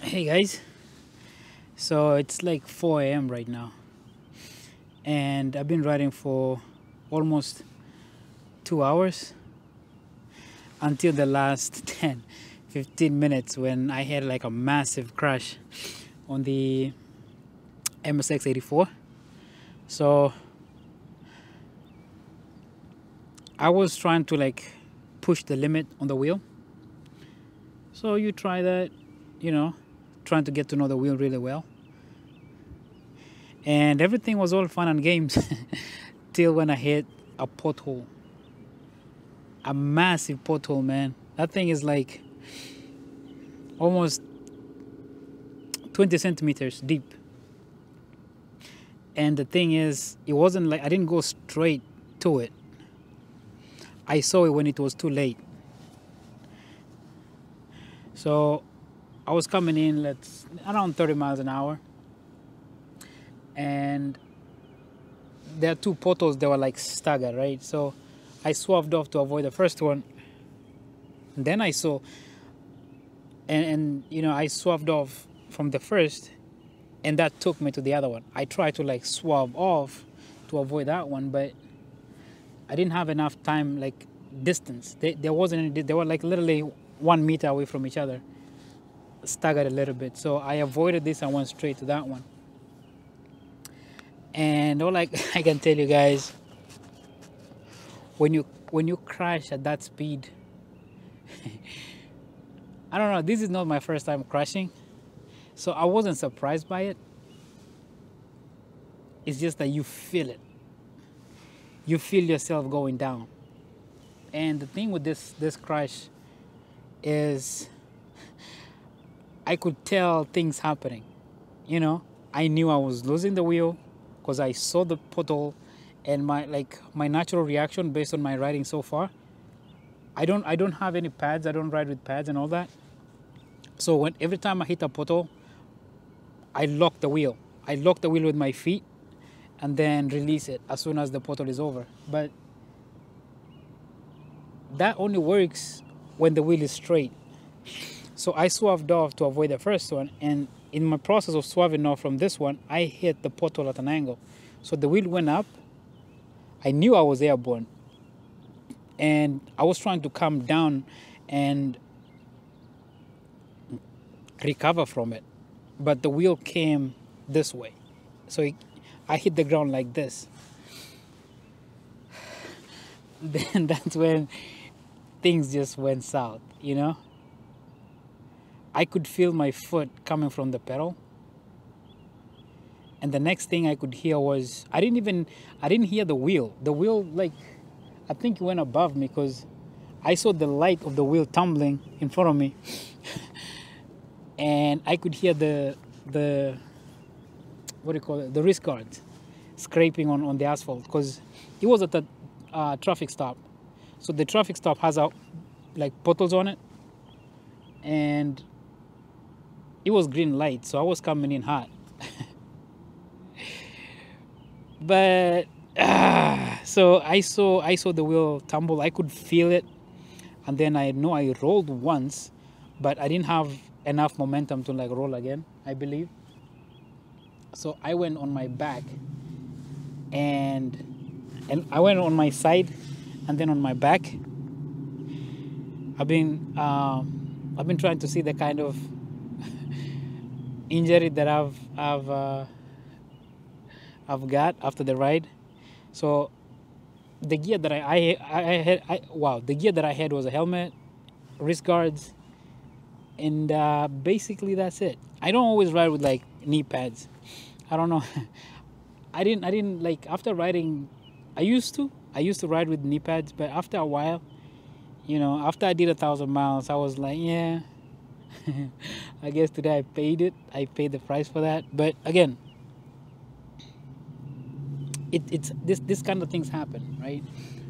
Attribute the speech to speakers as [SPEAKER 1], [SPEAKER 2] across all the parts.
[SPEAKER 1] Hey guys, so it's like 4 a.m. right now, and I've been riding for almost 2 hours until the last 10-15 minutes when I had like a massive crash on the msx.A. So I was trying to like push the limit on the wheel. So you try that, trying to get to know the wheel really well. And everything was all fun and games till when I hit a pothole. A massive pothole, man. That thing is like almost 20 centimeters deep. And the thing is, it wasn't like I didn't go straight to it. I saw it when it was too late. So I was coming in around 30 miles an hour. And there are two potholes that were like staggered, right? So I swerved off to avoid the first one. And then I saw, and I swerved off from the first, and that took me to the other one. I tried to like swerve off to avoid that one, but I didn't have enough time, like distance. There wasn't any, they were like literally 1 meter away from each other, staggered a little bit. So I avoided this and went straight to that one. And all I can tell you guys, when you crash at that speed, I don't know, this is not my first time crashing, so I wasn't surprised by it. It's just that you feel it. You feel yourself going down. And the thing with this crash is I could tell things happening. I knew I was losing the wheel because I saw the pothole, and my natural reaction based on my riding so far, I don't have any pads. I don't ride with pads and all that. So every time I hit a pothole, I lock the wheel. I lock the wheel with my feet and then release it as soon as the pothole is over. But that only works when the wheel is straight. So I swerved off to avoid the first one, and in my process of swerving off from this one, I hit the pothole at an angle. So the wheel went up. I knew I was airborne, and I was trying to come down and recover from it, but the wheel came this way. So I hit the ground like this. Then that's when things just went south, I could feel my foot coming from the pedal. And the next thing I could hear was, I didn't hear the wheel. The wheel, I think it went above me because I saw the light of the wheel tumbling in front of me. And I could hear the what do you call it? The wrist guards scraping on the asphalt, because it was at a traffic stop. So the traffic stop has potholes on it, and it was green light, so I was coming in hot. But so I saw the wheel tumble. I could feel it, and then I know I rolled once, but I didn't have enough momentum to roll again, I believe. So I went on my back, and I went on my side, and then on my back. I've been trying to see the kind of injury that I've got after the ride. So the gear that the gear that I had was a helmet, wrist guards, and basically that's it. I don't always ride with knee pads. I don't know. I didn't after riding. I used to ride with knee pads, but after a while, after I did 1,000 miles, I was like, yeah, I guess today I paid it. I paid the price for that. But again, it's this kind of things happen, right?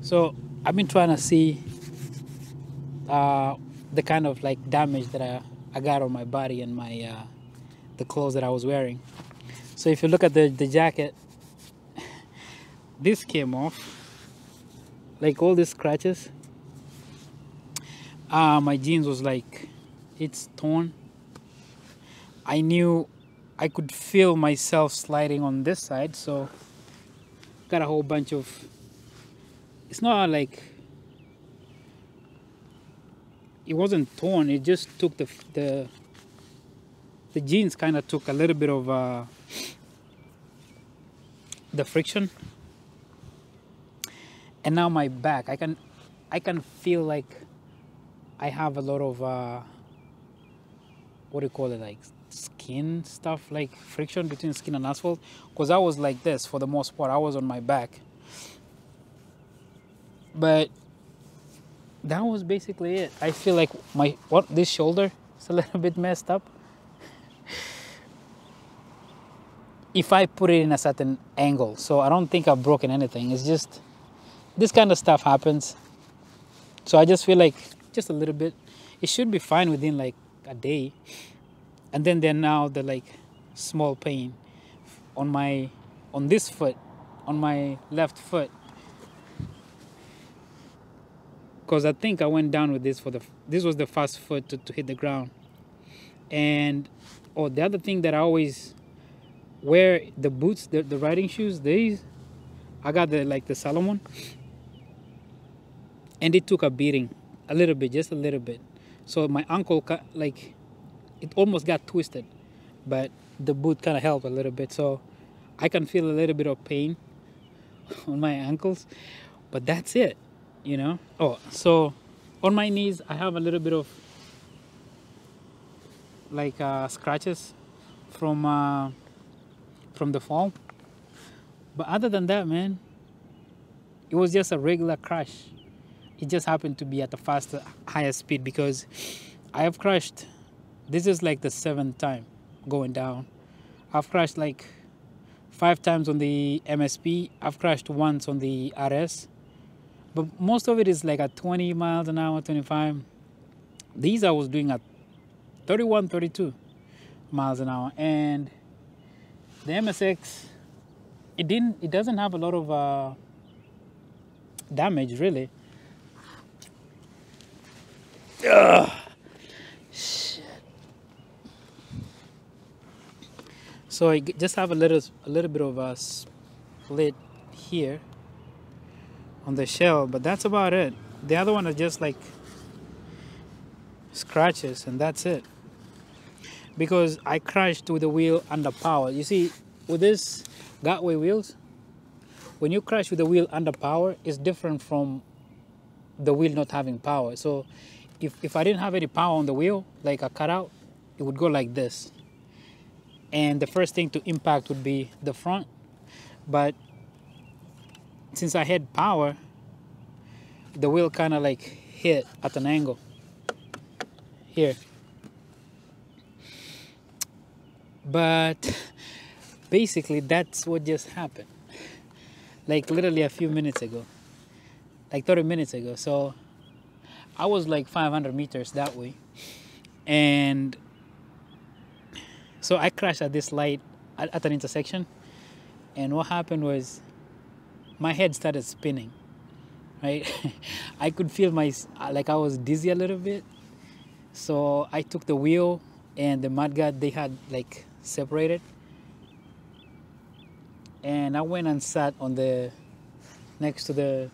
[SPEAKER 1] So I've been trying to see the kind of damage that I got on my body and my the clothes that I was wearing. So if you look at the jacket, this came off, all these scratches. My jeans was it's torn. I knew I could feel myself sliding on this side, so got a whole bunch of, it's not like, it wasn't torn, it just took the jeans kind of took a little bit of the friction. And now my back, I can feel like I have a lot of what do you call it, like skin stuff, like friction between skin and asphalt, because I was like this for the most part. I was on my back, but that was basically it. I feel like this shoulder is a little bit messed up. If I put it in a certain angle, so I don't think I've broken anything. It's just this kind of stuff happens. So I just feel like just a little bit. It should be fine within like a day. And then now the like small pain on this foot, on my left foot. Because I think I went down with this this was the first foot to hit the ground. And the other thing that I always wear, the boots, the riding shoes, I got the Salomon, and it took a beating a little bit, just a little bit. So my ankle, like, it almost got twisted, but the boot kind of helped a little bit. So I can feel a little bit of pain on my ankles, but that's it, you know. So on my knees, I have a little bit of like scratches from the fall. But other than that, man, it was just a regular crash. It just happened to be at a faster, higher speed, because I have crashed. This is like the 7th time going down. I've crashed like 5 times on the MSP. I've crashed once on the RS. But most of it is like at 20 miles an hour, 25. These I was doing at 31, 32 miles an hour. And the MSX, it doesn't have a lot of damage, really. Ugh. Shit. So I just have a little bit of a split here on the shell, but that's about it. The other one is just like scratches, and that's it. Because I crashed with the wheel under power. You see, with this Gateway wheels, when you crash with the wheel under power, it's different from the wheel not having power. So if I didn't have any power on the wheel, like a cutout, it would go like this. And the first thing to impact would be the front. But since I had power, the wheel kind of like hit at an angle here. But basically that's what just happened. Like literally a few minutes ago, like 30 minutes ago. So I was like 500 meters that way. And so I crashed at this light at an intersection. And what happened was my head started spinning, right? I could feel like I was dizzy a little bit. So I took the wheel and the mudguard, they had like separated. And I went and sat on next to the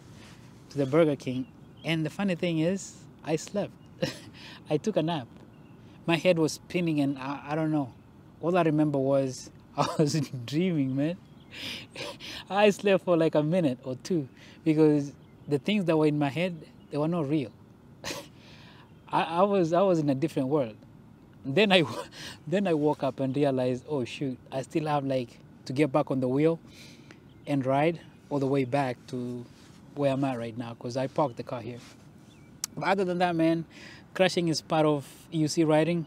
[SPEAKER 1] Burger King. And the funny thing is, I slept. I took a nap. My head was spinning, and I don't know. All I remember was I was dreaming, man. I slept for like a minute or two because the things that were in my head, they were not real. I was in a different world. Then I woke up and realized, oh shoot, I still have like to get back on the wheel and ride all the way back to where I'm at right now, because I parked the car here. But other than that, man, crashing is part of EUC riding.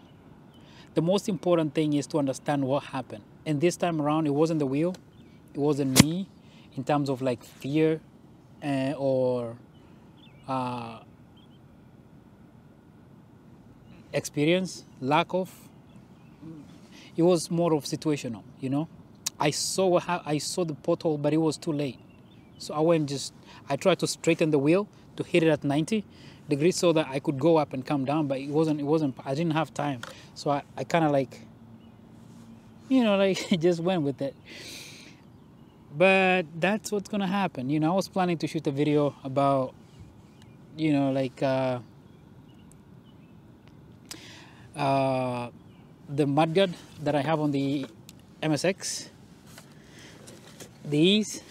[SPEAKER 1] The most important thing is to understand what happened. And this time around, it wasn't the wheel, it wasn't me in terms of like fear or experience, lack of. It was more of situational, you know. I saw the pothole, but it was too late. So I tried to straighten the wheel to hit it at 90 degrees so that I could go up and come down, but it wasn't, I didn't have time. So I kind of like you know, like just went with it. But that's what's gonna happen. You know, I was planning to shoot a video about, you know, like the mudguard that I have on the MSX, these,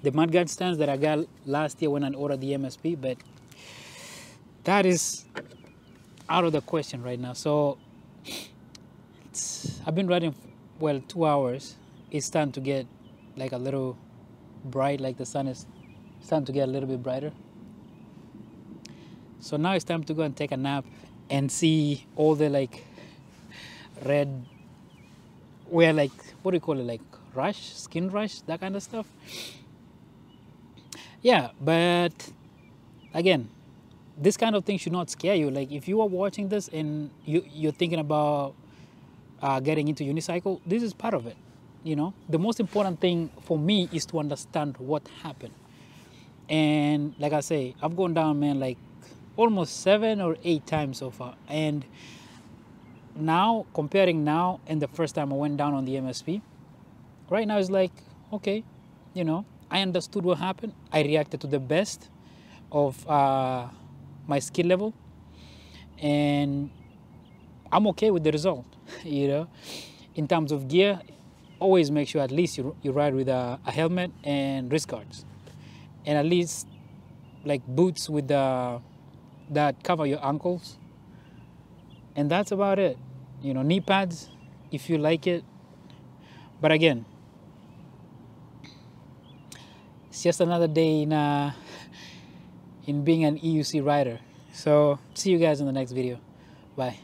[SPEAKER 1] the mudguard stands that I got last year when I ordered the MSP, but that is out of the question right now. So I've been riding, well, 2 hours. It's starting to get like a little bright, like the sun is starting to get a little bit brighter. So now it's time to go and take a nap and see all the like red, where like, what do you call it, like rush, skin rush, that kind of stuff. Yeah, but again, this kind of thing should not scare you. Like if you are watching this and you're thinking about getting into unicycle, this is part of it. You know, the most important thing for me is to understand what happened. And like I say, I've gone down, man, like almost 7 or 8 times so far. And now, comparing now and the first time I went down on the MSP, right now it's like, okay, you know, I understood what happened. I reacted to the best of my skill level, and I'm okay with the result. You know, in terms of gear, always make sure at least you ride with a helmet and wrist guards, and at least like boots with that cover your ankles, and that's about it. You know, knee pads if you like it. But again, it's just another day in being an EUC rider. So see you guys in the next video. Bye.